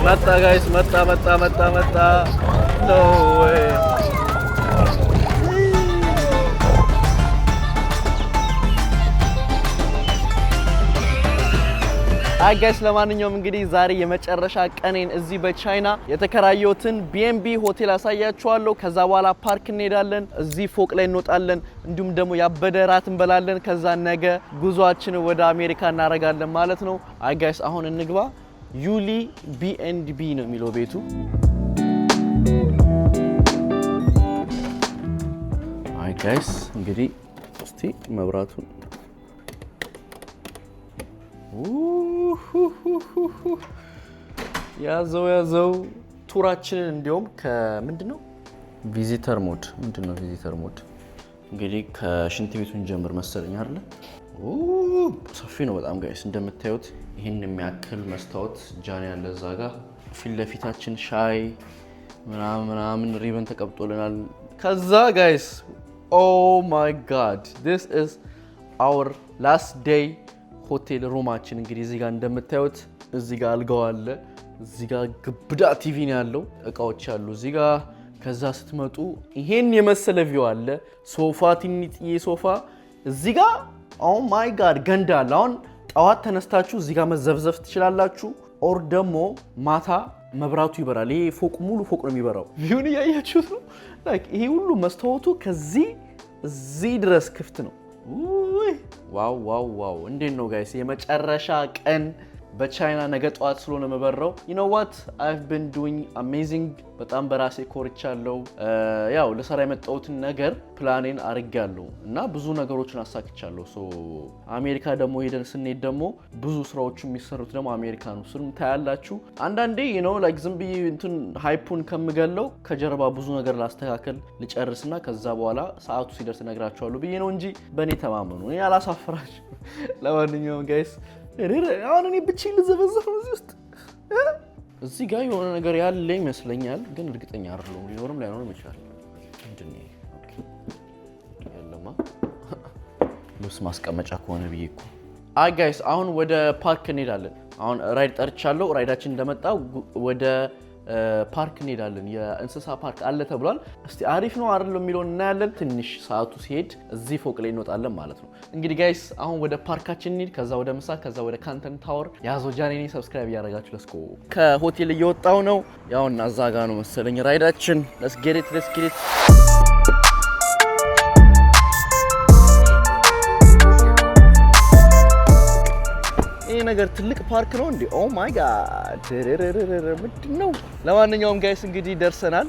መጣ ጋይስ መጣ no way አይ ጋይስ ለማንኛውም እንግዲህ ዛሬ የመጨረሻ ቀኔን እዚህ በቻይና የተከራየሁትን BNB ሆቴል አሳያችኋለሁ ከዛ በኋላ ፓርክ እንሄዳለን እዚህ ፎቅ ላይ እንወጣለን እንዲሁም ደግሞ ያበደ ራት እንበላለን ከዛ ነገ ጉዟችን ወደ አሜሪካ እናረጋለን ማለት ነው አይ ጋይስ አሁን እንግባ ዩሊ BNB ነው የሚለው ቤቱ አይ ጋይስ እንግዲህ እስቲ መብራቱን ያዘው ቱራችንን እንዲያውም ከምንድነው ቪዚተር ሞድ ምንድነው ቪዚተር ሞድ እንግዲህ ከሽንት ቤቱን ጀምር መሰለኝ አይደል ሰፊ ነው በጣም ጋይስ እንደምታዩት ይሄን የሚያክል መስታወት ጃን ያለ ዛጋ ፊት ለፊታችን ሻይ ምናምን ሪበን ተቀብጦልናል ከዛ ጋይስ ኦ ማይ ጋድ this is our last day ሆቴል ሮማችን እንግዲህ እዚህ ጋር እንደምታዩት እዚህ ጋር አልጋው አለ እዚህ ጋር ግብዳ ቲቪ ነው ያለው እቃዎች አሉ እዚህ ጋር ከዛ ስትመጡ ይሄን የመሰለ ቪው አለ ሶፋ ትንጥዬ ሶፋ እዚህ ጋር ኦ ማይ ጋድ ገንዳ አለ አሁን ጣዋት ተነስታችሁ እዚህ ጋር መዘብዘፍ ትችላላችሁ ኦር ደግሞ ማታ መብራቱ ይበራል ይሄ ፎቅ ሙሉ ፎቅ ነው የሚበራው ቪውን ያያችሁት ነው ላይክ ይሄ ሁሉ መስታወቱ ከዚህ እዚህ ድረስ ክፍት ነው ዋው እንዴት ነው ጋይስ የመጨረሻ ቀን በቻይና ነገ ጧት ስለሆነ መበረው you know what I've been doing amazing በጣም በራሴ ኮርቻለሁ ያው ለሰራ የመጣሁትን ነገር ፕላኔን አርጋለሁ እና ብዙ ነገሮችን አሳክቻለሁ ሶ አሜሪካ ደግሞ ሄደን ስንሄድ ደግሞ ብዙ ስራዎች የሚሰሩት ደግሞ አሜሪካ ነው ስሉም ታያላችሁ አንዳንዴ you know like ዝም ብዬ እንትን ሃይፑን ከምገለው ከጀርባ ብዙ ነገር ላስተካከል ልጨርስና ከዛ በኋላ ሰዓቱ ሲደርስ ነግራችኋለሁ ብዬ ነው እንጂ በኔ ተማመኑ እኔ አላሳፍራችሁ ለማንኛውም ጋይስ አሁን እኔ ብቻ ልዘበዘፍ ነው እዚህ ጋር የሆነ ነገር ያለ ይመስለኛል ግን እርግጠኛ አይደለሁም ሊኖርም ላይኖርም ይችላል ምንድነው ኦኬ ያለማ ልብስ ማስቀመጫ ከሆነ ብዬኩ አይ ጋይስ አሁን ወደ ፓርክ እንሄዳለን አሁን ራይድ ጠርቻለሁ ራይዳችን እንደመጣ ወደ ፓርክ እንሄዳለን የእንስሳ ፓርክ አለ ተብሏል እስቲ አሪፍ ነው አይደል የሚለውን እናያለን ትንሽ ሰዓቱ ሲሄድ እዚህ ፎቅ ላይ እንወጣለን ማለት ነው እንግዲህ ጋይስ አሁን ወደ ፓርካችን እንሂድ ከዛ ወደ ምሳ ከዛ ወደ ካንተን ታወር ያዞ ጃኔኒ ሰብስክራይብ ያደርጋችሁ ለስኮ ከሆቴል እየወጣው ነው ያውና አዛጋ ነው መሰለኝ ራይዳችን let's get it ይሄ ነገር ትልቅ ፓርክ ነው እንዴ ኦ ማይ ጋድ ምንድነው ለማንኛውም ጋይስ እንግዲህ ደርሰናል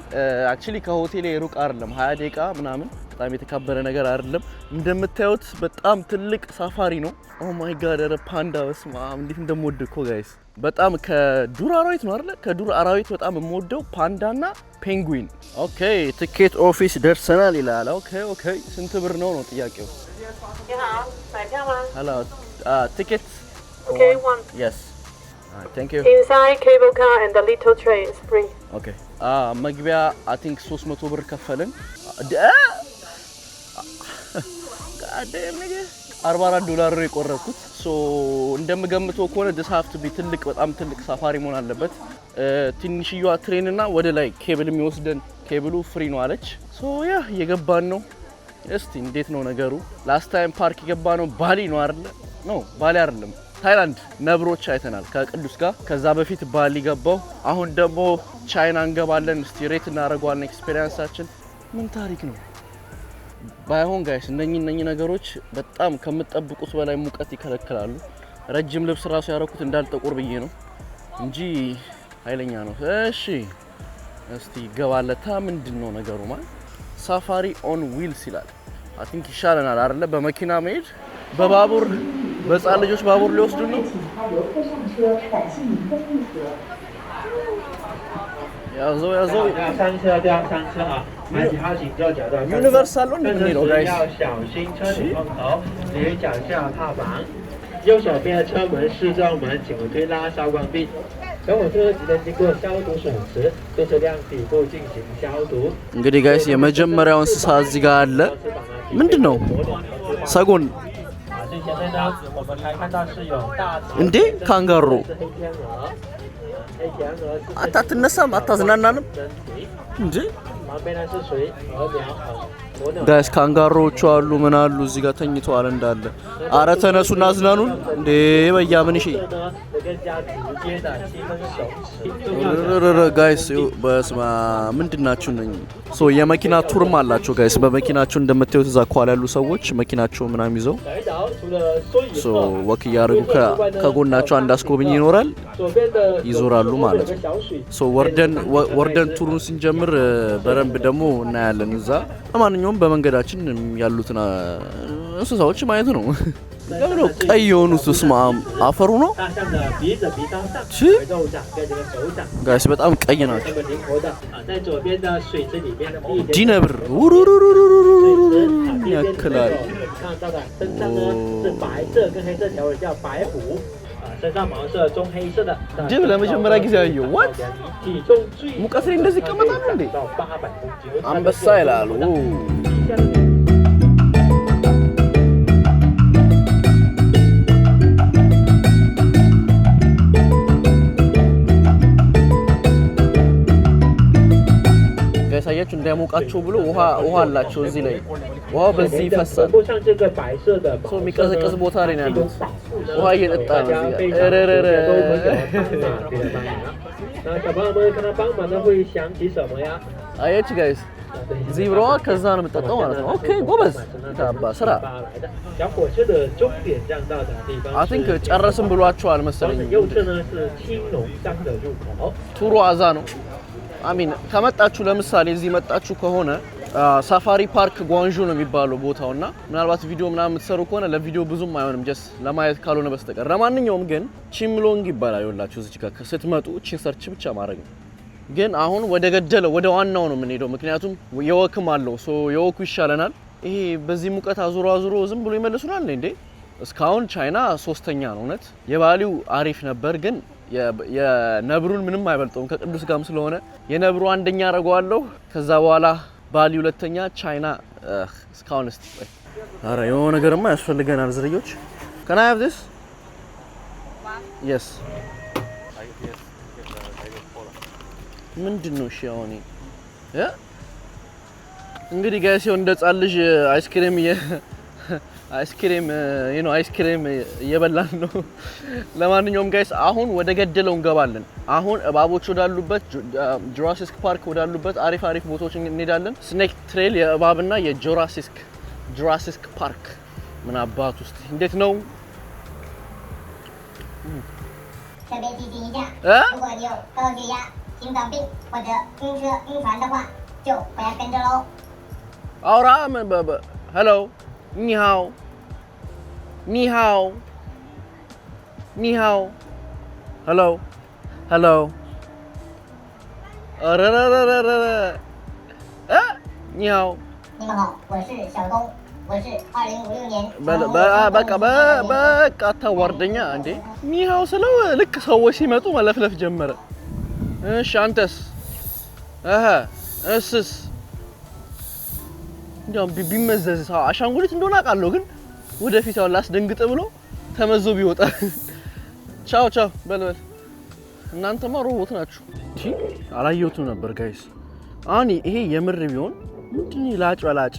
አክቹሊ ከሆቴል ሩቅ አይደለም 20 ደቂቃ ምናምን በጣም የተካበረ ነገር አይደለም እንደምታዩት በጣም ትልቅ ሳፋሪ ነው ኦ ማይ ጋድ ኧረ ፓንዳ በስማ እንዴት እንደምወድ እኮ ጋይስ በጣም ከዱር አራዊት ነው አይደል ከዱር አራዊት በጣም የምወደው ፓንዳና ፔንጉዊን ኦኬ ቲኬት ኦፊስ ደርሰናል ይላል ኦኬ ስንት ብር ነው ጥያቄው ሄሎ ቲኬት Okay, one. Yes. Alright, thank you. Inside cable car and the little tray is free. Okay. መግቢያ I think 300 ብር ከፈልን. ጋደም ነገ $44 የቆረጥኩት ሶ እንደምገምተው ከሆነ this have to be ትልቅ በጣም ትልቅ ሳፋሪ መሆን አለበት ትንሽዬዋ ትሬን እና ወደ ላይ ኬብል የሚወስደን ኬብሉ ፍሪ ነው አለች ሶ ያ የገባን ነው እስቲ እንዴት ነው ነገሩ ላስት ታይም ፓርክ የገባነው ባሊ ነው አይደል ነው ባሊ አይደለም ታይላንድ ነብሮች አይተናል ከቅዱስ ጋር ከዛ በፊት ባሊ ገባው አሁን ደግሞ ቻይና እንገባለን እስቲ ሬት እናደርጋለን ኤክስፒሪየንሳችን ምን ታሪክ ነው ባይሆን ጋይስ እነኚህ ነገሮች በጣም ከምትጠብቁት በላይ ሙቀት ይከለክላሉ ረጅም ልብስ ራሱ ያረኩት እንዳልጠቆር ብዬ ነው እንጂ ኃይለኛ ነው እሺ እስቲ ገባለታ ምንድነው ነገሩ ማለት ሳፋሪ ኦን ዊልስ ይላል አይ ቲንክ ይሻለናል አይደለ በመኪና መሄድ በባቡር በጻል ልጆች ባቡር ሊወስዱ ነው ያዘው ዩኒቨርሳል ነው እንደሚለው ጋይስ 右手边的车门是中门，请勿推拉稍关闭。等我最后只能经过消毒手持，对车辆底部进行消毒。እንግዲህ ጋይስ የመጀመሪያው እንስሳ እዚህ ጋር አለ ምንድነው ሰጎን እንዴ ካንጋሮ አታትነሳም አታዝናናንም እንዴ? 旁边呢是水鹅苗ጋይስ ካንጋሮቹ አሉ ምን አሉ እዚህ ጋር ተኝተዋል እንዳለ። አረ ተነሱና አዝናኑን እንዴ በያምን እሺ ጋይስ በስማ ምንድናችሁ ነኝ ሶ የመኪና ቱርም አላቸው ጋይስ። በመኪናቸው እንደምታዩት እዛ ኳል ያሉ ሰዎች መኪናቸው ምናምን ይዘው ሶ ወክ ያርጉ ከጎናቸው አንድ አስጎብኝ ይኖራል ይዞራሉ ማለት ነው። ሶ ወርደን ቱሩን ስንጀምር በረንብ ደግሞ እናያለን እዛ። ለማንኛውም በመንገዳችን ያሉትን እንስሳዎች ማየት ነው። ለምን ቀይ የሆኑት ስማም አፈሩ ነው ጋይስ በጣም ቀይ ናቸው። ዲነብር ያክላል 身上毛色棕黑色的， ጅብ ለመጀመሪያ ጊዜ አየሁ። ዋት 体重最 ሙቀት ላይ እንደዚህ ይቀመጣሉ እንዴ? 到800公斤。 አንበሳ ይላሉ። ያሳያችሁ እንዳይሞቃቸው ብሎ ውሃ አላቸው እዚህ ላይ ውሃው በዚህ ይፈሳል። ሶ የሚቀዘቅዝ ቦታ ላይ ነው ያሉት። ውሃ እየጠጣ ነው እዚህ ጋር ረረረ 那小朋友们看到斑马呢，会想起什么呀？ አያችሁ ጋይስ ዚብራዋ ከዛ ነው የምትጠጣው ማለት ነው። ኦኬ ጎበዝ ታባ ስራ 小火车的终点站到的地方 አይ ቲንክ ጨረስን ብሏቸዋል መሰለኝ። 右侧呢是青龙山的入口。 ቱሩ አዛ ነው አሚን። ከመጣችሁ ለምሳሌ እዚህ መጣችሁ ከሆነ ሳፋሪ ፓርክ ጓንዡ ነው የሚባለው ቦታውና ምናልባት ቪዲዮ ምናምን የምትሰሩ ከሆነ ለቪዲዮ ብዙም አይሆንም ጀስ ለማየት ካልሆነ በስተቀር። ለማንኛውም ግን ቺምሎንግ ይባላል። ይኸውላችሁ እዚህ ጋር ስትመጡ እቺን ሰርች ብቻ ማድረግ ነው። ግን አሁን ወደ ገደለው ወደ ዋናው ነው የምንሄደው፣ ምክንያቱም የወክም አለው። ሶ የወኩ ይሻለናል። ይሄ በዚህ ሙቀት አዙሮ ዝም ብሎ ይመልሱናል እንዴ? እስካሁን ቻይና ሶስተኛ ነው። እውነት የባሊው አሪፍ ነበር፣ ግን የነብሩን ምንም አይበልጠውም ከቅዱስ ጋም ስለሆነ የነብሩ አንደኛ አደርገዋለሁ። ከዛ በኋላ ባሊ ሁለተኛ፣ ቻይና እስካሁን እስቲ አረ የሆነ ነገርማ ያስፈልገናል ዝርዮች። Can I have this? Yes. ምንድነው? እሺ አሁን እንግዲህ ጋይስ ይኸው እንደ ጻል ልጅ አይስክሬም እየበላን ነው። ለማንኛውም ጋይስ አሁን ወደ ገደለው እንገባለን። አሁን እባቦች ወዳሉበት ጁራሲክ ፓርክ ወዳሉበት አሪፍ ቦታዎች እንሄዳለን። ስኔክ ትሬል የእባብና የጁራሲክ ፓርክ ምን አባት ውስጥ እንዴት ነው? 特别提醒一下，如果你有高血压、心脏病或者晕船的话，就不要跟着喽。 አውራ ሄሎ ኒሃው ሄሎ ረረረረረ ኒሃው 你们好，我是小东，我是2056年。 በቃ አታዋርደኛ እንዴ። ኒሃው ስለው ልክ ሰዎች ሲመጡ መለፍለፍ ጀመረ። እሺ አንተስ? እስስ እንዴም ቢመዘዝ አሻንጉሊት እንደሆነ አውቃለሁ፣ ግን ወደፊት አሁን ላስደንግጥ ብሎ ተመዞ ቢወጣ ቻው በል እናንተማ ሮቦት ናችሁ። እሺ አላየሁትም ነበር ጋይስ። አሁን ይሄ የምር ቢሆን ምንድን ላጭ በላጭ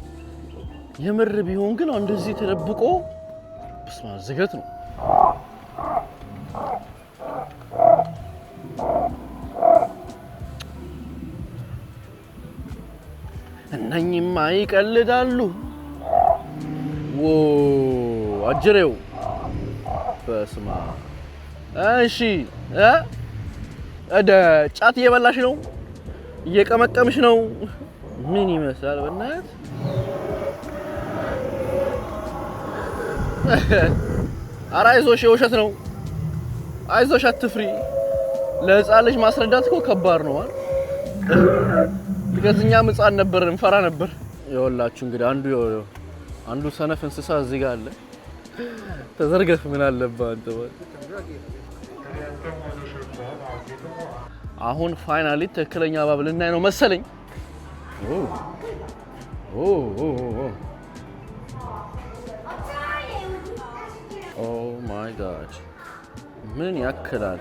የምር ቢሆን ግን እንደዚህ ተደብቆ በስማ ዝገት ነው። እነኝማ ይቀልዳሉ። አጅሬው በስማ እሺ ጫት እየበላሽ ነው፣ እየቀመቀምሽ ነው። ምን ይመስላል በእናት? ኧረ አይዞሽ የውሸት ነው፣ አይዞሽ አትፍሪ። ለህፃን ልጅ ማስረዳት እኮ ከባድ ነው አይደል? ለከዚህኛ ህፃን ነበር እንፈራ ነበር። ይኸውላችሁ እንግዲህ አንዱ ሰነፍ እንስሳ እዚህ ጋር አለ። ተዘርገፍ ምን አለበት አንተ? አሁን ፋይናሊ ትክክለኛ እባብ ልናይ ነው መሰለኝ። ኦ ማይ ጋድ ምን ያክላል?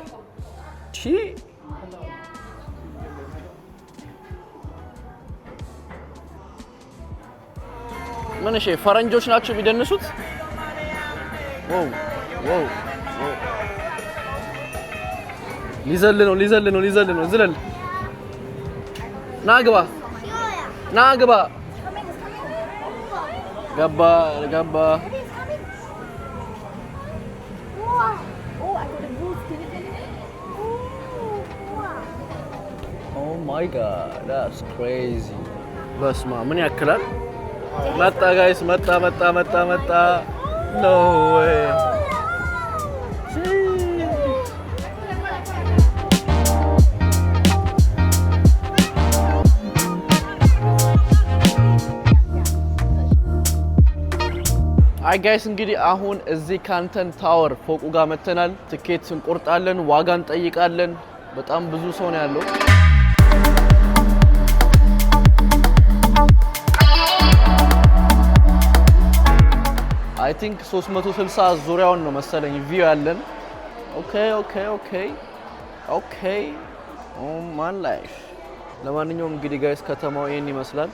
ምን እሺ ፈረንጆች ናቸው የሚደንሱት? ዋው ዋው ሊዘል ነው ዝለል ናግባ ገባ Oh my god, that's crazy. በስማ ምን ያክላል? መጣ ጋይስ መጣ no way. አይ ጋይስ እንግዲህ አሁን እዚህ ካንተን ታወር ፎቁ ጋር መተናል። ትኬት እንቆርጣለን፣ ዋጋ እንጠይቃለን። በጣም ብዙ ሰው ነው ያለው። አይ ቲንክ 360 ዙሪያውን ነው መሰለኝ ቪው ያለን። ኦኬ ኦ ማን ላይፍ። ለማንኛውም እንግዲህ ጋይስ ከተማው ይሄን ይመስላል።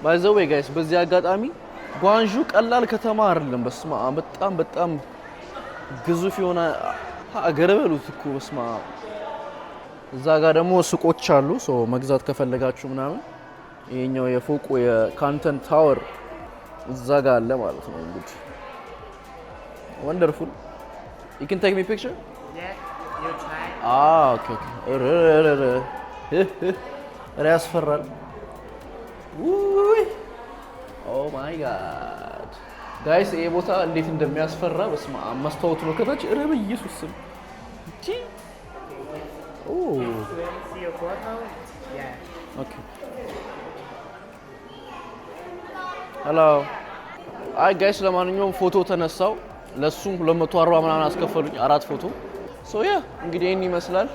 ባይ ዘ ዌይ ጋይስ በዚህ አጋጣሚ ጓንዡ ቀላል ከተማ አይደለም። በስማ በጣም ግዙፍ የሆነ ሀገር በሉት እኮ በስማ። እዛ ጋር ደግሞ ሱቆች አሉ ሶ መግዛት ከፈለጋችሁ ምናምን ይሄኛው የፎቁ የካንተን ታወር እዛ ጋር አለ ማለት ነው እንግዲህ wonderful. You can take me picture? Yeah, you try. Okay. ያስፈራል። Oh my god. Guys, ይሄ ቦታ እንዴት እንደሚያስፈራ በስማ መስታወቱ ነው ከታች ረብ ኢየሱስ ስም እቺ See your photo? Yeah. Okay. Hello. አይ ጋይስ ለማንኛውም ፎቶ ተነሳው ለሱም 240 ምናምን አስከፈሉኝ 4 ፎቶ ሶ ያ እንግዲህ ይሄን ይመስላል።